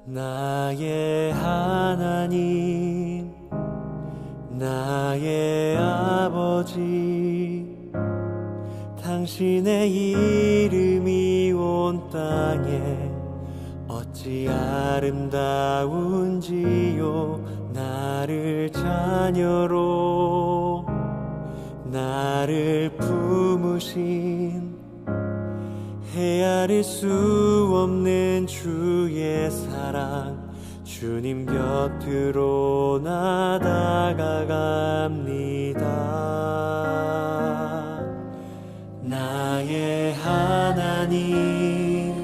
나의 하나님, 나의 아버지, 당신의 이름이 온 땅에 어찌 아름다운지요. 나를 자녀로 나를 품으신 헤아릴 수 없는 주의 사랑, 주님 곁으로 나 다가갑니다. 나의 하나님,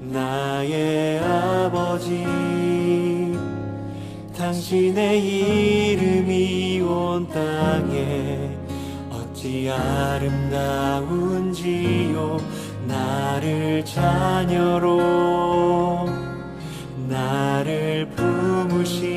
나의 아버지, 당신의 이름이 온 땅에 어찌 아름다운지요. 나를 자녀로 나를 품으신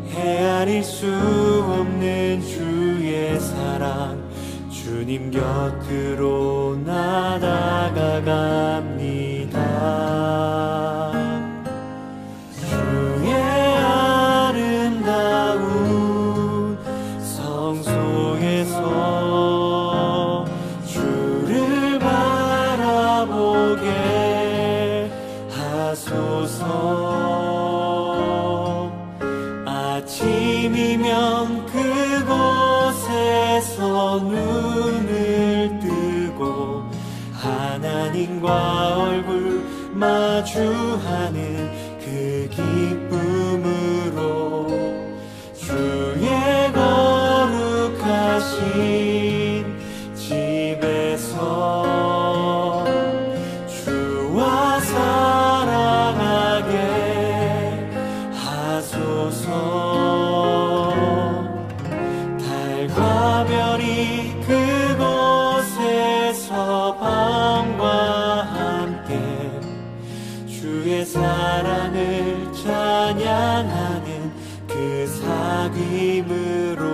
헤아릴 수 없는 주의 사랑, 주님 곁으로 나 다가갑니다. 주의 아름다운 성소에서 주를 바라보게 하소서. 아침이면 그곳에서 눈을 뜨고 하나님과 얼굴 마주하는 그 기쁨으로 주의 거룩하신 집에서 주와 사랑하게 하소서. 달과 별이 그곳에서 밤과 함께 주의 사랑을 찬양하는 그 사귐으로.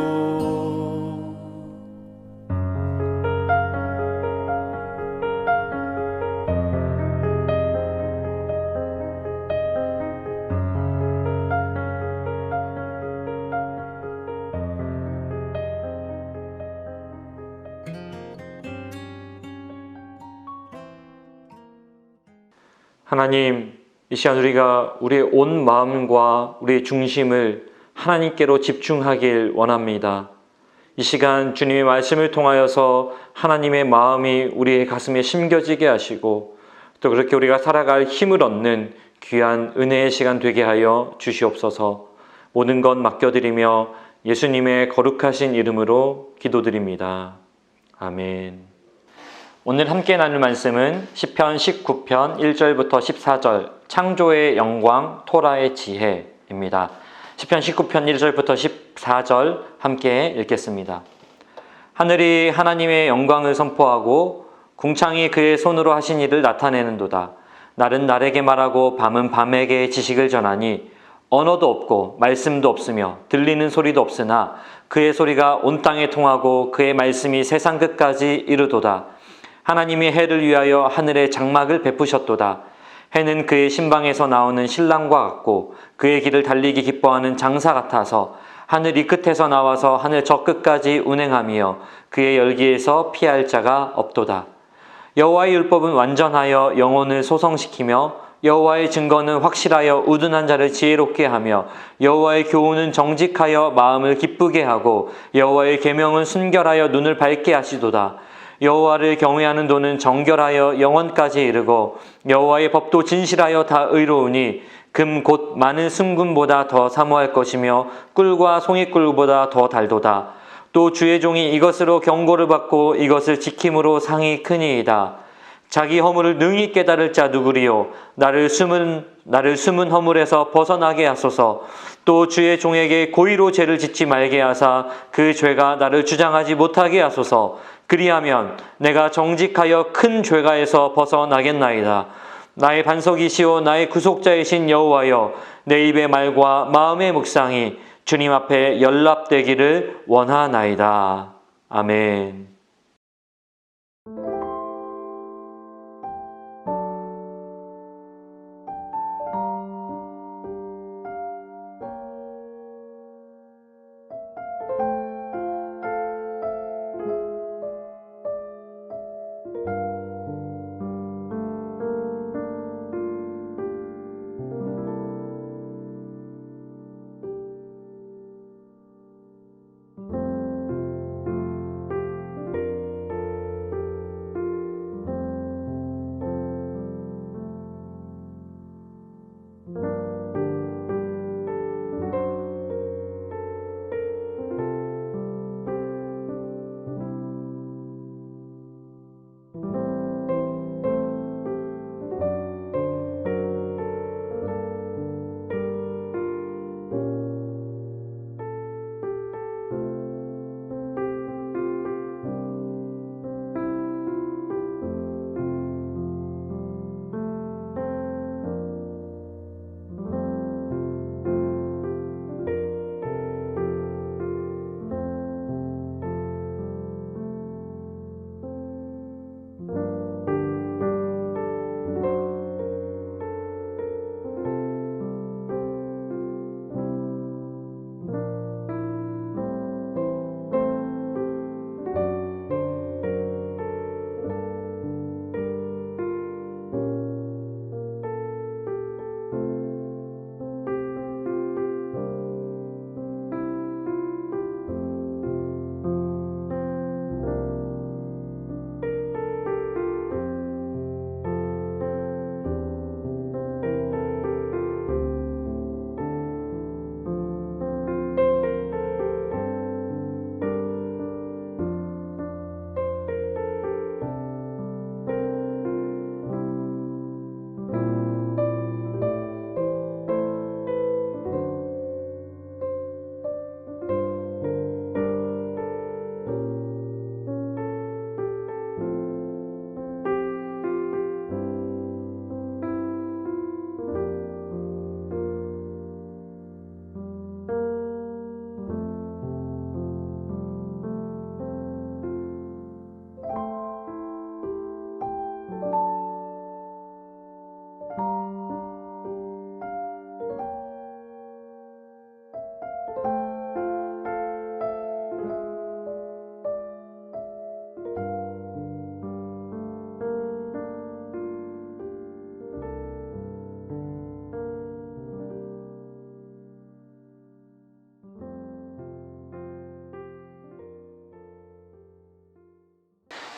하나님, 이 시간 우리가 우리의 온 마음과 우리의 중심을 하나님께로 집중하길 원합니다. 이 시간 주님의 말씀을 통하여서 하나님의 마음이 우리의 가슴에 심겨지게 하시고 또 그렇게 우리가 살아갈 힘을 얻는 귀한 은혜의 시간 되게 하여 주시옵소서. 모든 것 맡겨드리며 예수님의 거룩하신 이름으로 기도드립니다. 아멘. 오늘 함께 나눌 말씀은 시편 19편 1절부터 14절 창조의 영광 토라의 지혜입니다. 시편 19편 1절부터 14절 함께 읽겠습니다. 하늘이 하나님의 영광을 선포하고 궁창이 그의 손으로 하신 일을 나타내는도다. 날은 날에게 말하고 밤은 밤에게 지식을 전하니 언어도 없고 말씀도 없으며 들리는 소리도 없으나 그의 소리가 온 땅에 통하고 그의 말씀이 세상 끝까지 이르도다. 하나님이 해를 위하여 하늘에 장막을 베푸셨도다. 해는 그의 신방에서 나오는 신랑과 같고 그의 길을 달리기 기뻐하는 장사 같아서 하늘 이 끝에서 나와서 하늘 저 끝까지 운행하며 그의 열기에서 피할 자가 없도다. 여호와의 율법은 완전하여 영혼을 소성시키며 여호와의 증거는 확실하여 우둔한 자를 지혜롭게 하며 여호와의 교훈은 정직하여 마음을 기쁘게 하고 여호와의 계명은 순결하여 눈을 밝게 하시도다. 여호와를 경외하는 도는 정결하여 영원까지 이르고 여호와의 법도 진실하여 다 의로우니 금 곧 많은 순금보다 더 사모할 것이며 꿀과 송이꿀보다 더 달도다. 또 주의 종이 이것으로 경고를 받고 이것을 지킴으로 상이 크니이다. 자기 허물을 능히 깨달을 자 누구리요? 나를 숨은 허물에서 벗어나게 하소서. 또 주의 종에게 고의로 죄를 짓지 말게 하사 그 죄가 나를 주장하지 못하게 하소서. 그리하면 내가 정직하여 큰 죄가에서 벗어나겠나이다. 나의 반석이시오 나의 구속자이신 여호와여, 내 입의 말과 마음의 묵상이 주님 앞에 연락되기를 원하나이다. 아멘.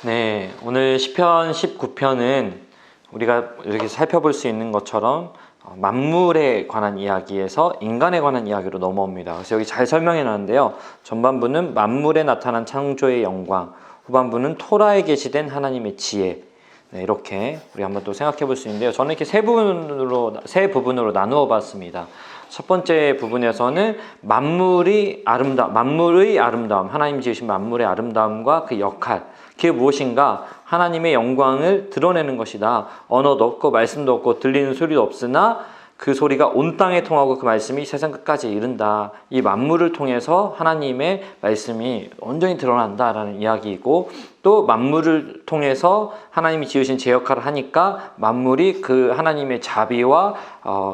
네, 오늘 시편 19편은 우리가 이렇게 살펴볼 수 있는 것처럼 만물에 관한 이야기에서 인간에 관한 이야기로 넘어옵니다. 그래서 여기 잘 설명해 놨는데요. 전반부는 만물에 나타난 창조의 영광, 후반부는 토라에 계시된 하나님의 지혜. 네, 이렇게 우리 한번 또 생각해 볼 수 있는데요. 저는 이렇게 세 부분으로 나누어 봤습니다. 첫 번째 부분에서는 만물의 아름다움, 하나님 지으신 만물의 아름다움과 그 역할, 그게 무엇인가? 하나님의 영광을 드러내는 것이다. 언어도 없고 말씀도 없고 들리는 소리도 없으나 그 소리가 온 땅에 통하고 그 말씀이 세상 끝까지 이른다. 이 만물을 통해서 하나님의 말씀이 온전히 드러난다라는 이야기이고, 또 만물을 통해서 하나님이 지으신 제 역할을 하니까 만물이 그 하나님의 자비와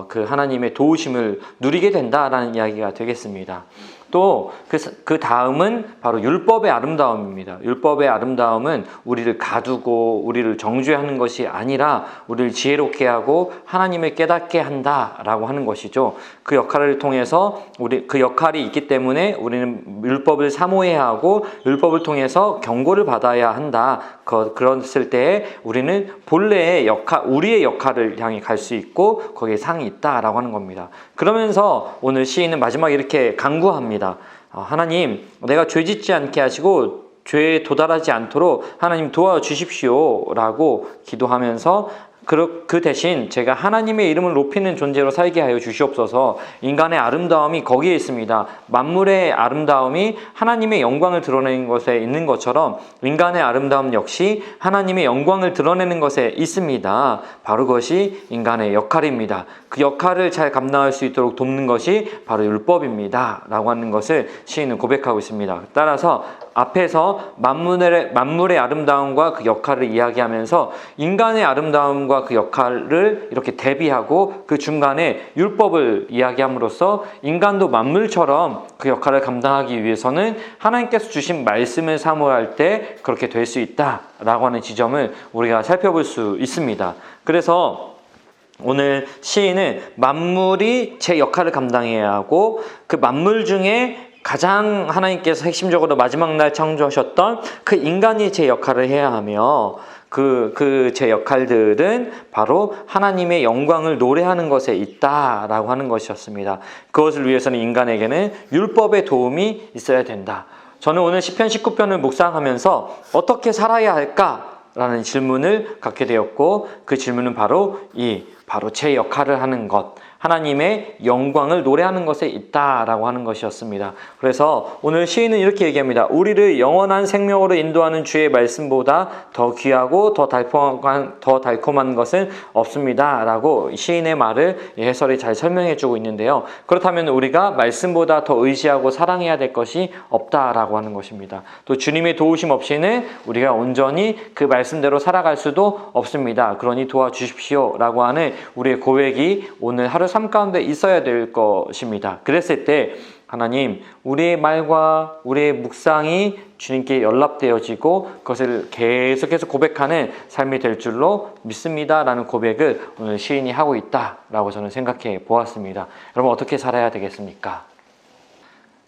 그 하나님의 도우심을 누리게 된다라는 이야기가 되겠습니다. 또 그 다음은 바로 율법의 아름다움입니다. 율법의 아름다움은 우리를 가두고 우리를 정죄하는 것이 아니라 우리를 지혜롭게 하고 하나님을 깨닫게 한다라고 하는 것이죠. 그 역할을 통해서 그 역할이 있기 때문에 우리는 율법을 사모해야 하고 율법을 통해서 경고를 받아야 한다. 그랬을 때 우리는 본래의 우리의 역할을 향해 갈 수 있고 거기에 상이 있다라고 하는 겁니다. 그러면서 오늘 시인은 마지막에 이렇게 간구합니다. 하나님, 내가 죄짓지 않게 하시고 죄에 도달하지 않도록 하나님 도와주십시오 라고 기도하면서 그 대신 제가 하나님의 이름을 높이는 존재로 살게 하여 주시옵소서. 인간의 아름다움이 거기에 있습니다. 만물의 아름다움이 하나님의 영광을 드러내는 것에 있는 것처럼 인간의 아름다움 역시 하나님의 영광을 드러내는 것에 있습니다. 바로 그것이 인간의 역할입니다. 그 역할을 잘 감당할 수 있도록 돕는 것이 바로 율법입니다. 라고 하는 것을 시인은 고백하고 있습니다. 따라서 앞에서 만물의 아름다움과 그 역할을 이야기하면서 인간의 아름다움과 그 역할을 이렇게 대비하고 그 중간에 율법을 이야기함으로써 인간도 만물처럼 그 역할을 감당하기 위해서는 하나님께서 주신 말씀을 사모할 때 그렇게 될 수 있다라고 하는 지점을 우리가 살펴볼 수 있습니다. 그래서 오늘 시인은 만물이 제 역할을 감당해야 하고 그 만물 중에 가장 하나님께서 핵심적으로 마지막 날 창조하셨던 그 인간이 제 역할을 해야 하며 제 역할들은 바로 하나님의 영광을 노래하는 것에 있다라고 하는 것이었습니다. 그것을 위해서는 인간에게는 율법의 도움이 있어야 된다. 저는 오늘 시편 19편을 묵상하면서 어떻게 살아야 할까라는 질문을 갖게 되었고 그 질문은 바로 제 역할을 하는 것, 하나님의 영광을 노래하는 것에 있다라고 하는 것이었습니다. 그래서 오늘 시인은 이렇게 얘기합니다. 우리를 영원한 생명으로 인도하는 주의 말씀보다 더 귀하고 더 달콤한 것은 없습니다. 라고 시인의 말을 해설이 잘 설명해 주고 있는데요. 그렇다면 우리가 말씀보다 더 의지하고 사랑해야 될 것이 없다라고 하는 것입니다. 또 주님의 도우심 없이는 우리가 온전히 그 말씀대로 살아갈 수도 없습니다. 그러니 도와주십시오 라고 하는 우리의 고백이 오늘 하루 삶 가운데 있어야 될 것입니다. 그랬을 때 하나님, 우리의 말과 우리의 묵상이 주님께 연락되어지고 그것을 계속해서 고백하는 삶이 될 줄로 믿습니다 라는 고백을 오늘 시인이 하고 있다라고 저는 생각해 보았습니다. 여러분 어떻게 살아야 되겠습니까?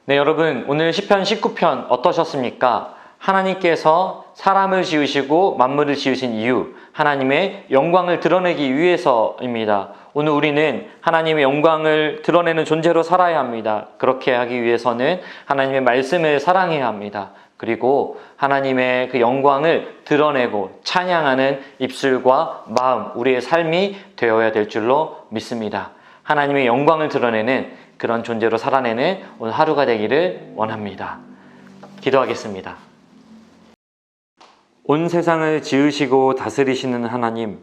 네, 여러분 오늘 시편 19편 어떠셨습니까? 하나님께서 사람을 지으시고 만물을 지으신 이유, 하나님의 영광을 드러내기 위해서입니다. 오늘 우리는 하나님의 영광을 드러내는 존재로 살아야 합니다. 그렇게 하기 위해서는 하나님의 말씀을 사랑해야 합니다. 그리고 하나님의 그 영광을 드러내고 찬양하는 입술과 마음, 우리의 삶이 되어야 될 줄로 믿습니다. 하나님의 영광을 드러내는 그런 존재로 살아내는 오늘 하루가 되기를 원합니다. 기도하겠습니다. 온 세상을 지으시고 다스리시는 하나님,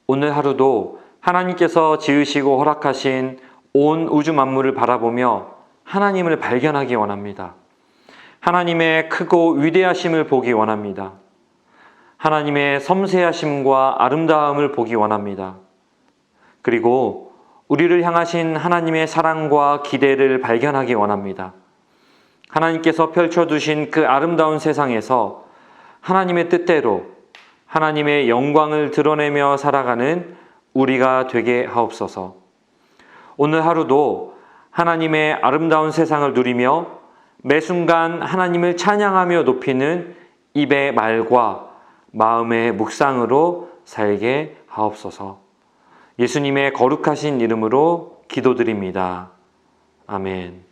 오늘 하루도 하나님께서 지으시고 허락하신 온 우주 만물을 바라보며 하나님을 발견하기 원합니다. 하나님의 크고 위대하심을 보기 원합니다. 하나님의 섬세하심과 아름다움을 보기 원합니다. 그리고 우리를 향하신 하나님의 사랑과 기대를 발견하기 원합니다. 하나님께서 펼쳐두신 그 아름다운 세상에서 하나님의 뜻대로 하나님의 영광을 드러내며 살아가는 우리가 되게 하옵소서. 오늘 하루도 하나님의 아름다운 세상을 누리며 매 순간 하나님을 찬양하며 높이는 입의 말과 마음의 묵상으로 살게 하옵소서. 예수님의 거룩하신 이름으로 기도드립니다. 아멘.